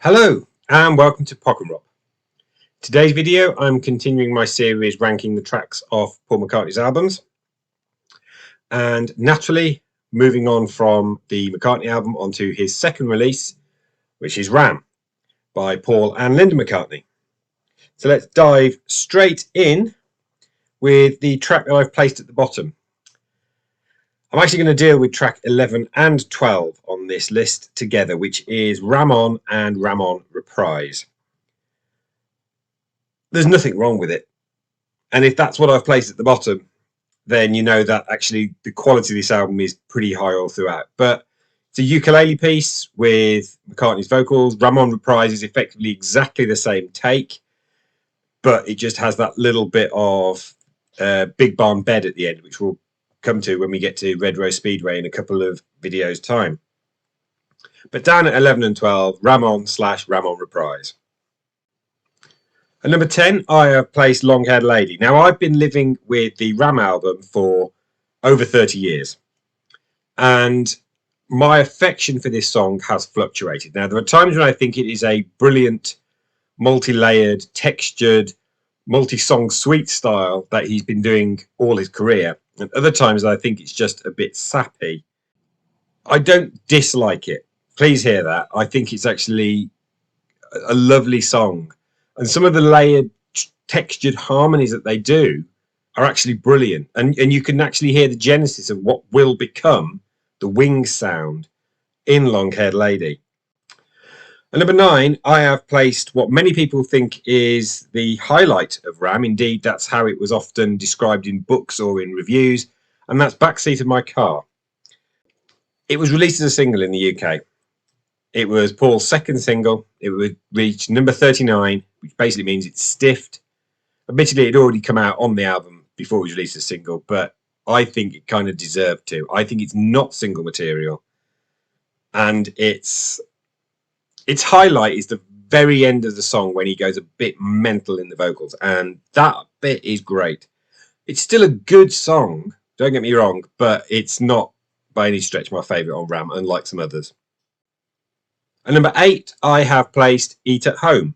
Hello and welcome to Pockenrop. Today's video I'm continuing my series ranking the tracks off Paul McCartney's albums, and naturally moving on from the McCartney album onto his second release, which is Ram by Paul and Linda McCartney. So let's dive straight in with the track that I've placed at the bottom. I'm actually going to deal with track 11 and 12 on this list together, which is Ram On and Ram On Reprise. There's nothing wrong with it. And if that's what I've placed at the bottom, then you know that actually the quality of this album is pretty high all throughout. But it's a ukulele piece with McCartney's vocals. Ram On Reprise is effectively exactly the same take, but it just has that little bit of Big Barn Bed at the end, which we'll come to when we get to Red Rose Speedway in a couple of videos time. But down at 11 and 12, Ram On / Ram On Reprise. At number 10, I have placed Long Haired Lady. Now, I've been living with the Ram album for over 30 years, and my affection for this song has fluctuated. Now, there are times when I think it is a brilliant, multi-layered, textured, multi-song suite style that he's been doing all his career, and other times I think it's just a bit sappy. I don't dislike it. Please hear that. I think it's actually a lovely song. And some of the layered, textured harmonies that they do are actually brilliant. And you can actually hear the genesis of what will become the Wings sound in Long Haired Lady. At number 9, I have placed what many people think is the highlight of Ram. Indeed, that's how it was often described in books or in reviews. And that's Backseat of My Car. It was released as a single in the UK. It was Paul's second single. It would reach number 39, which basically means it's stiffed. Admittedly, it had already come out on the album before it was released as a single, but I think it kind of deserved to. I think it's not single material. And its highlight is the very end of the song when he goes a bit mental in the vocals, and that bit is great. It's still a good song, don't get me wrong, but it's not by any stretch my favourite on Ram, unlike some others. At number 8, I have placed Eat at Home.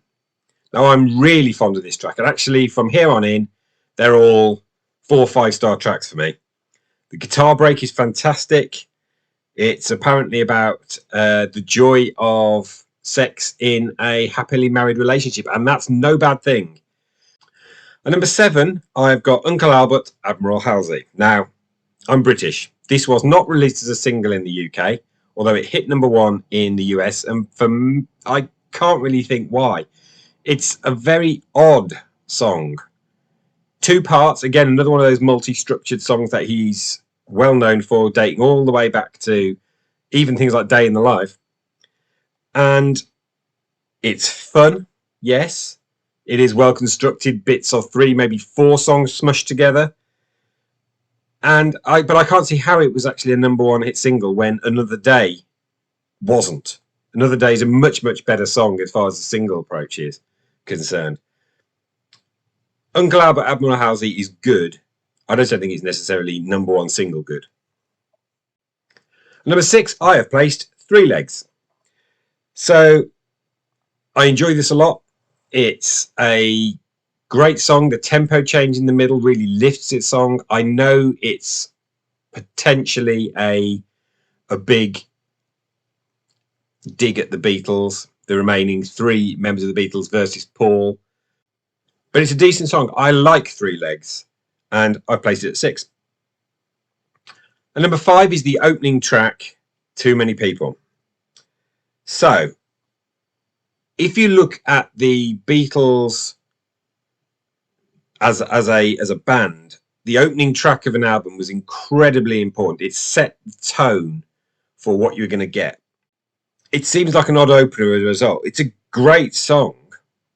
Now, I'm really fond of this track, and actually from here on in, they're all 4 or 5-star tracks for me. The guitar break is fantastic. It's apparently about the joy of sex in a happily married relationship, and that's no bad thing. At number 7, I've got Uncle Albert, Admiral Halsey. Now, I'm British. This was not released as a single in the UK, although it hit number 1 in the US, and I can't really think why. It's a very odd song. 2 parts, again, another one of those multi-structured songs that he's well known for, dating all the way back to even things like Day in the Life. And it's fun, yes. It is well constructed, bits of 3, maybe 4 songs smushed together. But I can't see how it was actually a number 1 hit single when Another Day wasn't. Another Day is a much, much better song as far as the single approach is concerned. Uncle Albert, Admiral Halsey is good. I just don't think it's necessarily number 1 single good. Number 6, I have placed Three Legs. So I enjoy this a lot. It's a great song. The tempo change in the middle really lifts its song. I know it's potentially a big dig at the Beatles, the remaining 3 members of the Beatles versus Paul. But it's a decent song. I like Three Legs, and I placed it at 6. And number 5 is the opening track, Too Many People. So, if you look at the Beatles as a band, the opening track of an album was incredibly important. It set the tone for what you're going to get. It seems like an odd opener as a result. It's a great song.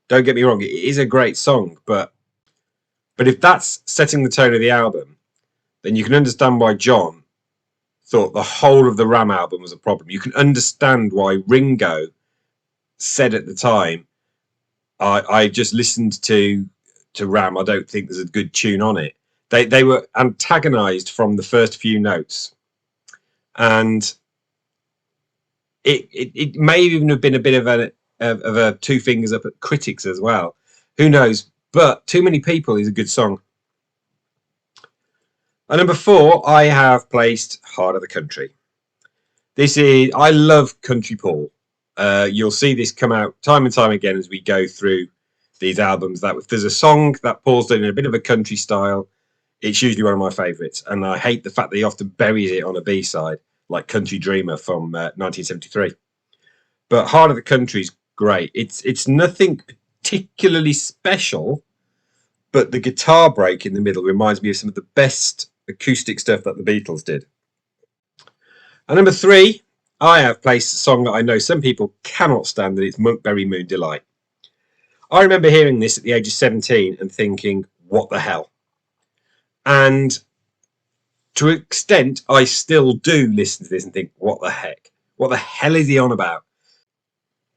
Don't get me wrong, it is a great song, but if that's setting the tone of the album, then you can understand why John thought the whole of the Ram album was a problem. You can understand why Ringo said at the time, I just listened to Ram, I don't think there's a good tune on it. They were antagonized from the first few notes, and it may even have been a bit of of a two fingers up at critics as well. Who knows? But Too Many People is a good song. At number 4, I have placed Heart of the Country. I love Country Paul. You'll see this come out time and time again as we go through these albums. That if there's a song that Paul's done in a bit of a country style, it's usually one of my favourites. And I hate the fact that he often buries it on a B-side, like Country Dreamer from 1973. But Heart of the Country is great. It's nothing particularly special, but the guitar break in the middle reminds me of some of the best acoustic stuff that the Beatles did. At number 3, I have placed a song that I know some people cannot stand, and it's Monkberry Moon Delight. I remember hearing this at the age of 17 and thinking, what the hell? And to an extent, I still do listen to this and think, what the heck? What the hell is he on about?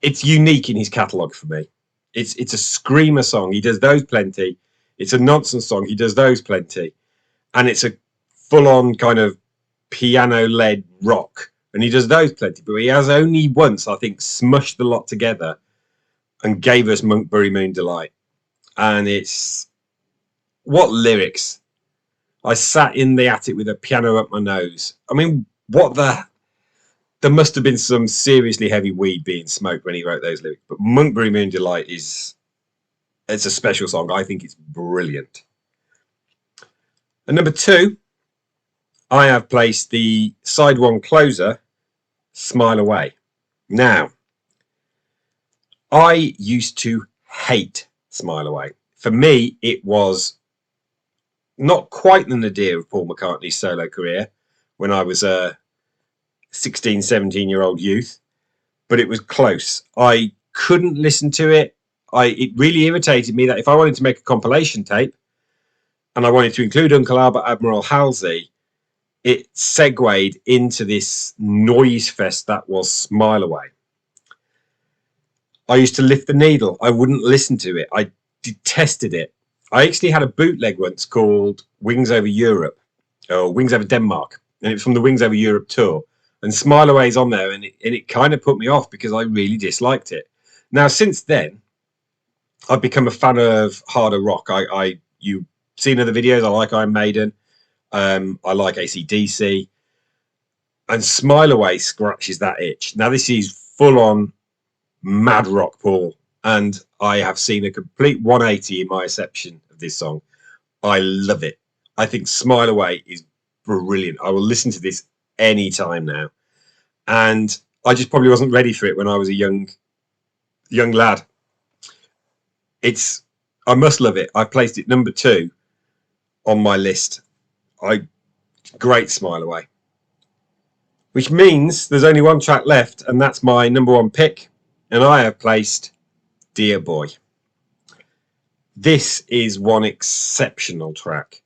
It's unique in his catalogue for me. It's a screamer song. He does those plenty. It's a nonsense song. He does those plenty. And it's a full-on kind of piano-led rock. And he does those plenty. But he has only once, I think, smushed the lot together and gave us Monkberry Moon Delight. And it's... what lyrics. I sat in the attic with a piano up my nose. I mean, what the... There must have been some seriously heavy weed being smoked when he wrote those lyrics. But Monkberry Moon Delight is... it's a special song. I think it's brilliant. At number 2, I have placed the side 1 closer, Smile Away. Now, I used to hate Smile Away. For me, it was not quite the nadir of Paul McCartney's solo career when I was a 16, 17-year-old youth, but it was close. I couldn't listen to it. It really irritated me that if I wanted to make a compilation tape and I wanted to include Uncle Albert Admiral Halsey, it segued into this noise fest that was Smile Away. I used to lift the needle. I wouldn't listen to it. I detested it. I actually had a bootleg once called Wings Over Europe, or Wings Over Denmark, and it was from the Wings Over Europe tour. And Smile Away's on there, and it kind of put me off because I really disliked it. Now, since then, I've become a fan of harder rock. You've seen other videos. I like Iron Maiden. I like AC/DC. And Smile Away scratches that itch. Now, this is full-on mad rock Paul. And I have seen a complete 180 in my reception of this song. I love it. I think Smile Away is brilliant. I will listen to this any time now. And I just probably wasn't ready for it when I was a young lad. I must love it. I placed it number 2 on my list. Great Smile Away. Which means there's only one track left, and that's my number 1 pick. And I have placed Dear Boy. This is one exceptional track.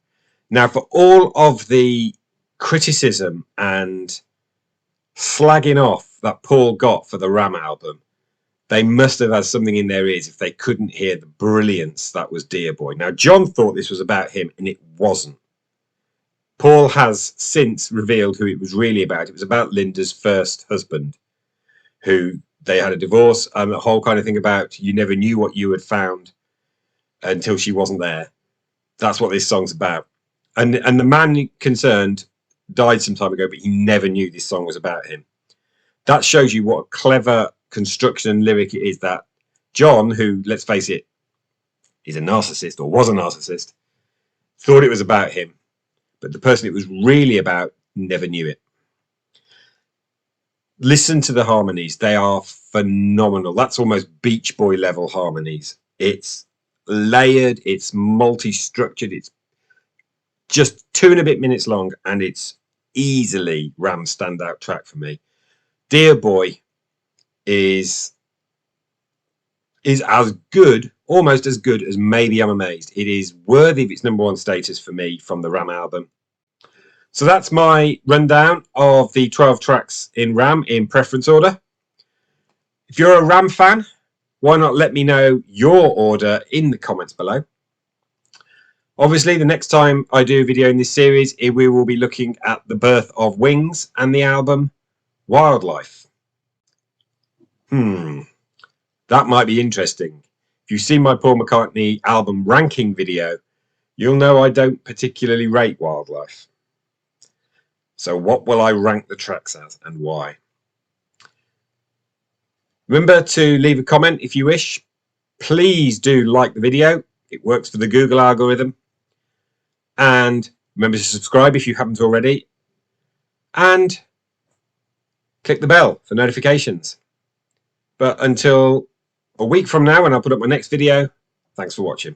Now, for all of the criticism and slagging off that Paul got for the Ram album, they must have had something in their ears if they couldn't hear the brilliance that was Dear Boy. Now, John thought this was about him, and it wasn't. Paul has since revealed who it was really about. It was about Linda's first husband, who they had a divorce, and the whole kind of thing about you never knew what you had found until she wasn't there. That's what this song's about. And the man concerned died some time ago, but he never knew this song was about him. That shows you what a clever construction and lyric it is that John, who, let's face it, is a narcissist or was a narcissist, thought it was about him, but the person it was really about never knew it. Listen to the harmonies. They are phenomenal. That's almost Beach Boy level harmonies. It's layered, it's multi-structured, it's just 2 and a bit minutes long, and it's easily Ram's standout track for me. Dear Boy is as good, almost as good as Maybe I'm Amazed. It is worthy of its number 1 status for me from the Ram album. So that's my rundown of the 12 tracks in Ram in preference order. If you're a Ram fan, why not let me know your order in the comments below. Obviously, the next time I do a video in this series, we will be looking at the birth of Wings and the album Wildlife. The That might be interesting. If you've seen my Paul McCartney album ranking video, you'll know I don't particularly rate wildlife. So what will I rank the tracks as and why? Remember to leave a comment if you wish. Please do like the video. It works for the Google algorithm. And remember to subscribe if you haven't already. And click the bell for notifications. But until a week from now when I put up my next video, thanks for watching.